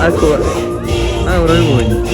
Ecco, ora li voglio.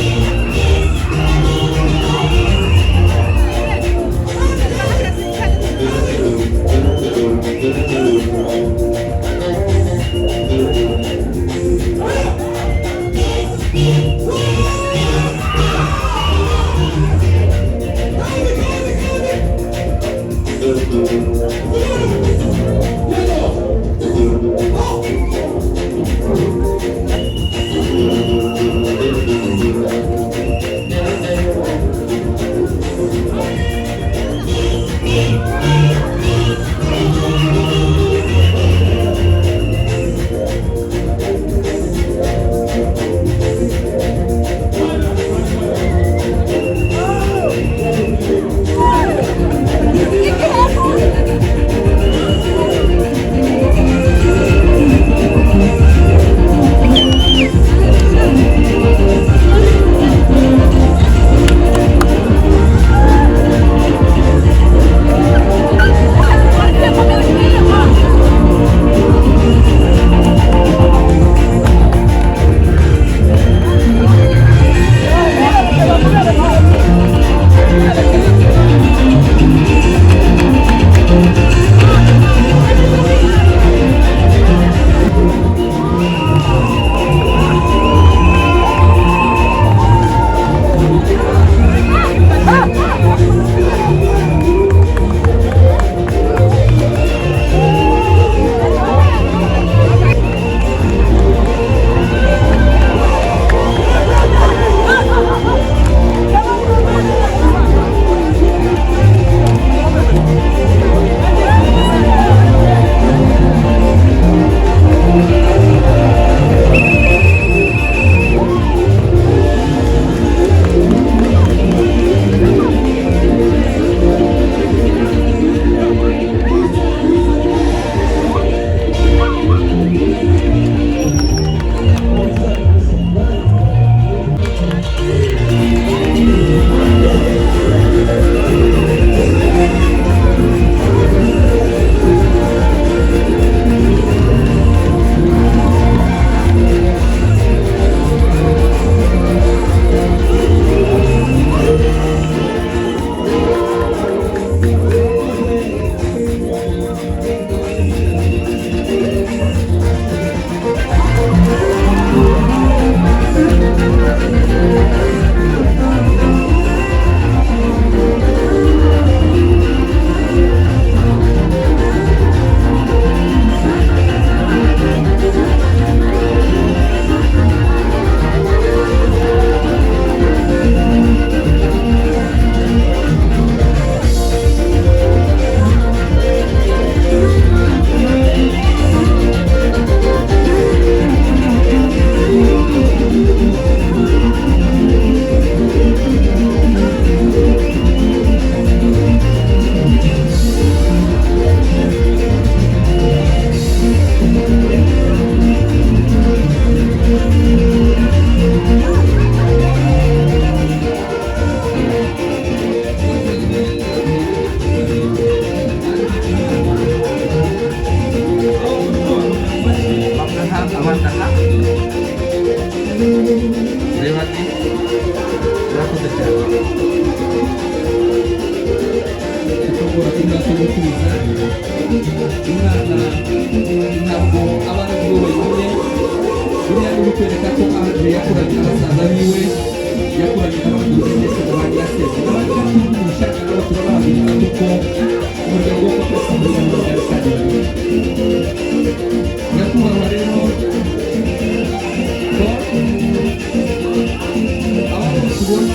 tubona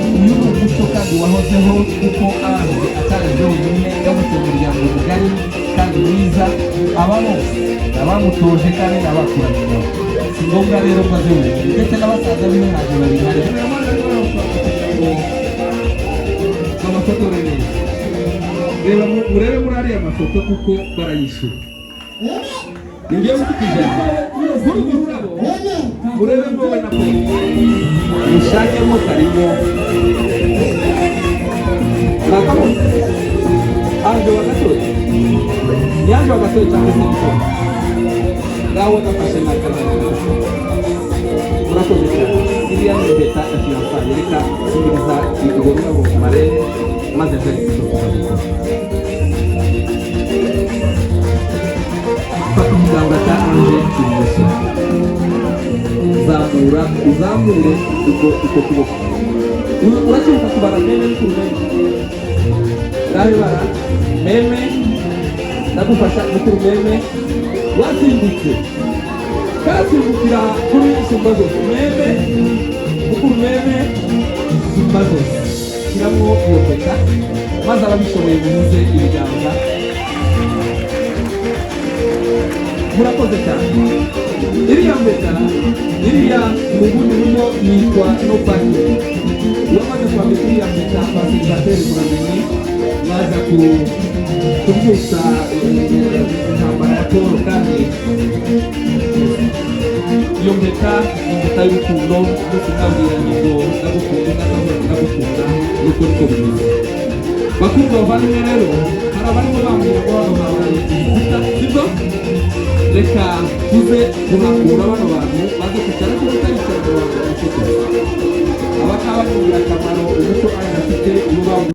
uyu ni umuco kandi wahozeho kuko abanzi ataraje wenyine yavutse mu muryango mugari kandi mwiza aba bose abamutoje kandi n'abakuranye nabo si ngombwa rero ko aze wenyine ndetse n'abasaza biwe ntabwo babihari amafoto neza reba murebe muri ariya mafoto kuko barayishyura nibyo mufite ijambo ururabo murebe mwowe na ko mushakemo karimo nakamo anje wa gatoya yanje wa gatoya cyangwa se niko ngaho nafashe nakanana murakoze cyane iriya ni leta ya fiyansaye reka simiriza urwo rurabo ku marene maze nje gusohoka gukora fata ikiganza cya anje ibumoso uzamure uko kuboko uracyumva kubara meme n'ukurumeme ngaho bara meme ndagufasha n'ukurumeme wasimbutse kasimbukira kuri isumba zose meme n'ukurumeme isumba zose shyiramo iyo peta maze ababishoboye muhuze ibiganza murakoze cyane iriya mpeta iriya mu bundi buryo yitwa no paki wamaze kwambika iriya mpeta abasirikateri muramenye baza kubyutsa intambara ya Paul kandi iyo mpeta impeta y'urukundo ndetse nabwiranye ngo ndagukunda ndagukunda nuko niko bimeze bakundwa bavandimwe rero hari abarimo bambwira ngo bano babaye igikuta sibyo reka tuze guhangura bano bantu baze kwicara kuko utaricara ngo baze gufotoza aba ngaba ni ingirakamaro umuco